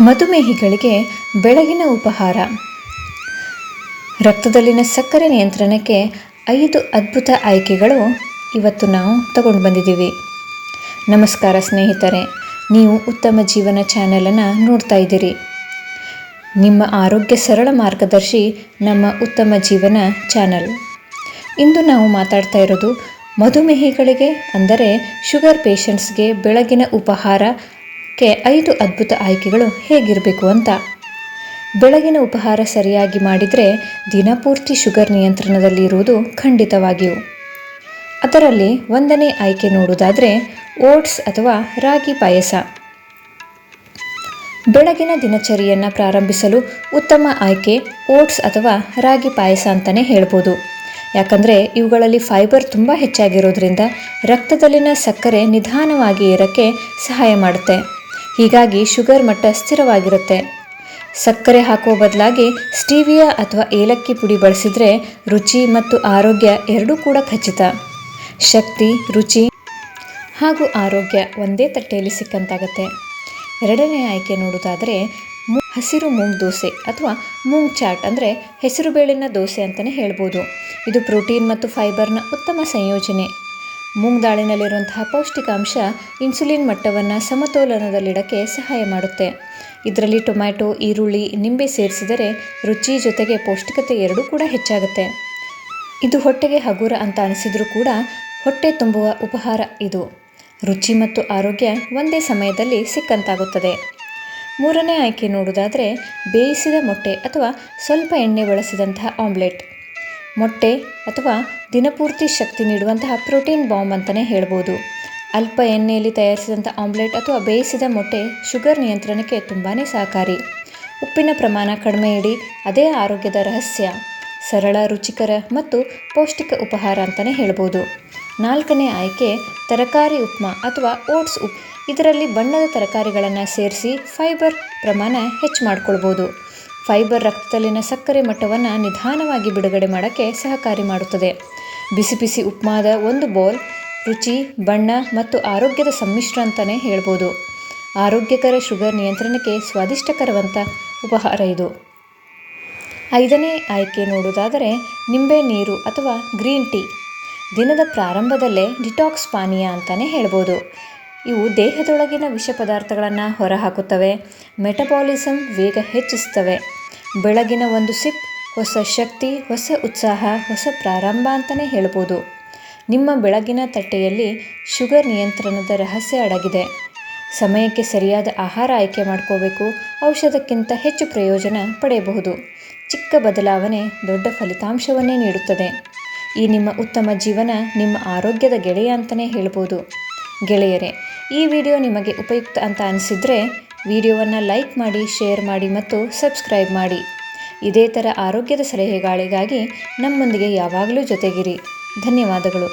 ಮಧುಮೇಹಿಗಳಿಗೆ ಬೆಳಗಿನ ಉಪಹಾರ. ರಕ್ತದಲ್ಲಿನ ಸಕ್ಕರೆ ನಿಯಂತ್ರಣಕ್ಕೆ 5 ಅದ್ಭುತ ಆಯ್ಕೆಗಳು ಇವತ್ತು ನಾವು ತಗೊಂಡು ಬಂದಿದ್ದೀವಿ. ನಮಸ್ಕಾರ ಸ್ನೇಹಿತರೆ, ನೀವು ಉತ್ತಮ ಜೀವನ ಚಾನೆಲನ್ನು ನೋಡ್ತಾ ಇದ್ದೀರಿ. ನಿಮ್ಮ ಆರೋಗ್ಯ ಸರಳ ಮಾರ್ಗದರ್ಶಿ ನಮ್ಮ ಉತ್ತಮ ಜೀವನ ಚಾನಲ್. ಇಂದು ನಾವು ಮಾತಾಡ್ತಾ ಇರೋದು ಮಧುಮೇಹಿಗಳಿಗೆ, ಅಂದರೆ ಶುಗರ್ ಪೇಷಂಟ್ಸ್ಗೆ ಬೆಳಗಿನ ಉಪಹಾರಕ್ಕೆ 5 ಅದ್ಭುತ ಆಯ್ಕೆಗಳು ಹೇಗಿರಬೇಕು ಅಂತ. ಬೆಳಗಿನ ಉಪಹಾರ ಸರಿಯಾಗಿ ಮಾಡಿದರೆ ದಿನಪೂರ್ತಿ ಶುಗರ್ ನಿಯಂತ್ರಣದಲ್ಲಿ ಇರುವುದು ಖಂಡಿತವಾಗಿಯೂ. ಅದರಲ್ಲಿ 1ನೇ ಆಯ್ಕೆ ನೋಡುವುದಾದರೆ ಓಟ್ಸ್ ಅಥವಾ ರಾಗಿ ಪಾಯಸ. ಬೆಳಗಿನ ದಿನಚರಿಯನ್ನು ಪ್ರಾರಂಭಿಸಲು ಉತ್ತಮ ಆಯ್ಕೆ ಓಟ್ಸ್ ಅಥವಾ ರಾಗಿ ಪಾಯಸ ಅಂತಲೇ ಹೇಳ್ಬೋದು. ಯಾಕಂದರೆ ಇವುಗಳಲ್ಲಿ ಫೈಬರ್ ತುಂಬ ಹೆಚ್ಚಾಗಿರೋದ್ರಿಂದ ರಕ್ತದಲ್ಲಿನ ಸಕ್ಕರೆ ನಿಧಾನವಾಗಿ ಏರೋಕ್ಕೆ ಸಹಾಯ ಮಾಡುತ್ತೆ. ಹೀಗಾಗಿ ಶುಗರ್ ಮಟ್ಟ ಸ್ಥಿರವಾಗಿರುತ್ತೆ. ಸಕ್ಕರೆ ಹಾಕುವ ಬದಲಾಗಿ ಸ್ಟೀವಿಯಾ ಅಥವಾ ಏಲಕ್ಕಿ ಪುಡಿ ಬಳಸಿದರೆ ರುಚಿ ಮತ್ತು ಆರೋಗ್ಯ ಎರಡೂ ಕೂಡ ಖಚಿತ. ಶಕ್ತಿ, ರುಚಿ ಹಾಗೂ ಆರೋಗ್ಯ ಒಂದೇ ತಟ್ಟೆಯಲ್ಲಿ ಸಿಕ್ಕಂತಾಗತ್ತೆ. 2ನೇ ಆಯ್ಕೆ ನೋಡೋದಾದರೆ ಹಸಿರು ಮೂಂಗ್ ದೋಸೆ ಅಥವಾ ಮೂಂಗ್ ಚಾಟ್, ಅಂದರೆ ಹೆಸರುಬೇಳಿನ ದೋಸೆ ಅಂತಲೇ ಹೇಳ್ಬೋದು. ಇದು ಪ್ರೋಟೀನ್ ಮತ್ತು ಫೈಬರ್ನ ಉತ್ತಮ ಸಂಯೋಜನೆ. ಮೂಂಗ್ ದಾಳಿನಲ್ಲಿರುವಂತಹ ಪೌಷ್ಟಿಕಾಂಶ ಇನ್ಸುಲಿನ್ ಮಟ್ಟವನ್ನು ಸಮತೋಲನದಲ್ಲಿಡಕ್ಕೆ ಸಹಾಯ ಮಾಡುತ್ತೆ. ಇದರಲ್ಲಿ ಟೊಮ್ಯಾಟೊ, ಈರುಳ್ಳಿ, ನಿಂಬೆ ಸೇರಿಸಿದರೆ ರುಚಿ ಜೊತೆಗೆ ಪೌಷ್ಟಿಕತೆ ಎರಡೂ ಕೂಡ ಹೆಚ್ಚಾಗುತ್ತೆ. ಇದು ಹೊಟ್ಟೆಗೆ ಹಗುರ ಅಂತ ಅನಿಸಿದರೂ ಕೂಡ ಹೊಟ್ಟೆ ತುಂಬುವ ಉಪಹಾರ ಇದು. ರುಚಿ ಮತ್ತು ಆರೋಗ್ಯ ಒಂದೇ ಸಮಯದಲ್ಲಿ ಸಿಕ್ಕಂತಾಗುತ್ತದೆ. 3ನೇ ಆಯ್ಕೆ ನೋಡೋದಾದರೆ ಬೇಯಿಸಿದ ಮೊಟ್ಟೆ ಅಥವಾ ಸ್ವಲ್ಪ ಎಣ್ಣೆ ಬಳಸಿದಂತಹ ಆಮ್ಲೆಟ್. ಮೊಟ್ಟೆ ಅಥವಾ ದಿನಪೂರ್ತಿ ಶಕ್ತಿ ನೀಡುವಂತಹ ಪ್ರೋಟೀನ್ ಬಾಂಬ್ ಅಂತಲೇ ಹೇಳ್ಬೋದು. ಅಲ್ಪ ಎಣ್ಣೆಯಲ್ಲಿ ತಯಾರಿಸಿದಂಥ ಆಮ್ಲೆಟ್ ಅಥವಾ ಬೇಯಿಸಿದ ಮೊಟ್ಟೆ ಶುಗರ್ ನಿಯಂತ್ರಣಕ್ಕೆ ತುಂಬಾ ಸಹಕಾರಿ. ಉಪ್ಪಿನ ಪ್ರಮಾಣ ಕಡಿಮೆ ಇಡಿ, ಅದೇ ಆರೋಗ್ಯದ ರಹಸ್ಯ. ಸರಳ, ರುಚಿಕರ ಮತ್ತು ಪೌಷ್ಟಿಕ ಉಪಹಾರ ಅಂತಲೇ ಹೇಳ್ಬೋದು. 4ನೇ ಆಯ್ಕೆ ತರಕಾರಿ ಉಪ್ಮಾ ಅಥವಾ ಓಟ್ಸ್ ಉಪ್. ಇದರಲ್ಲಿ ಬಣ್ಣದ ತರಕಾರಿಗಳನ್ನು ಸೇರಿಸಿ ಫೈಬರ್ ಪ್ರಮಾಣ ಹೆಚ್ಚು ಮಾಡ್ಕೊಳ್ಬೋದು. ಫೈಬರ್ ರಕ್ತದಲ್ಲಿನ ಸಕ್ಕರೆ ಮಟ್ಟವನ್ನು ನಿಧಾನವಾಗಿ ಬಿಡುಗಡೆ ಮಾಡೋಕ್ಕೆ ಸಹಕಾರಿ ಮಾಡುತ್ತದೆ. ಬಿಸಿ ಬಿಸಿ ಉಪ್ಮಾದ ಒಂದು ಬೌಲ್ ರುಚಿ, ಬಣ್ಣ ಮತ್ತು ಆರೋಗ್ಯದ ಸಮ್ಮಿಶ್ರ ಅಂತಲೇ ಹೇಳ್ಬೋದು. ಆರೋಗ್ಯಕರ ಶುಗರ್ ನಿಯಂತ್ರಣಕ್ಕೆ ಸ್ವಾದಿಷ್ಟಕರವಂಥ ಉಪಹಾರ ಇದು. 5ನೇ ಆಯ್ಕೆ ನೋಡೋದಾದರೆ ನಿಂಬೆ ನೀರು ಅಥವಾ ಗ್ರೀನ್ ಟೀ. ದಿನದ ಪ್ರಾರಂಭದಲ್ಲೇ ಡಿಟಾಕ್ಸ್ ಪಾನೀಯ ಅಂತಲೇ ಹೇಳ್ಬೋದು. ಇವು ದೇಹದೊಳಗಿನ ವಿಷ ಪದಾರ್ಥಗಳನ್ನು ಹೊರಹಾಕುತ್ತವೆ, ಮೆಟಬಾಲಿಸಮ್ ವೇಗ ಹೆಚ್ಚಿಸ್ತವೆ. ಬೆಳಗಿನ ಒಂದು ಸಿಪ್ ಹೊಸ ಶಕ್ತಿ, ಹೊಸ ಉತ್ಸಾಹ, ಹೊಸ ಪ್ರಾರಂಭ ಅಂತಲೇ ಹೇಳ್ಬೋದು. ನಿಮ್ಮ ಬೆಳಗಿನ ತಟ್ಟೆಯಲ್ಲಿ ಶುಗರ್ ನಿಯಂತ್ರಣದ ರಹಸ್ಯ ಅಡಗಿದೆ. ಸಮಯಕ್ಕೆ ಸರಿಯಾದ ಆಹಾರ ಆಯ್ಕೆ ಮಾಡ್ಕೋಬೇಕು. ಔಷಧಕ್ಕಿಂತ ಹೆಚ್ಚು ಪ್ರಯೋಜನ ಪಡೆಯಬಹುದು. ಚಿಕ್ಕ ಬದಲಾವಣೆ ದೊಡ್ಡ ಫಲಿತಾಂಶವನ್ನೇ ನೀಡುತ್ತದೆ. ಈ ನಿಮ್ಮ ಉತ್ತಮ ಜೀವನ ನಿಮ್ಮ ಆರೋಗ್ಯದ ಗೆಳೆಯ ಅಂತಲೇ ಹೇಳ್ಬೋದು. ಗೆಳೆಯರೇ, ಈ ವಿಡಿಯೋ ನಿಮಗೆ ಉಪಯುಕ್ತ ಅಂತ ಅನಿಸಿದರೆ ವಿಡಿಯೋವನ್ನು ಲೈಕ್ ಮಾಡಿ, ಶೇರ್ ಮಾಡಿ ಮತ್ತು ಸಬ್ಸ್ಕ್ರೈಬ್ ಮಾಡಿ. ಇದೇ ಥರ ಆರೋಗ್ಯದ ಸಲಹೆಗಳಿಗಾಗಿ ನಮ್ಮೊಂದಿಗೆ ಯಾವಾಗಲೂ ಜೊತೆಗಿರಿ. ಧನ್ಯವಾದಗಳು.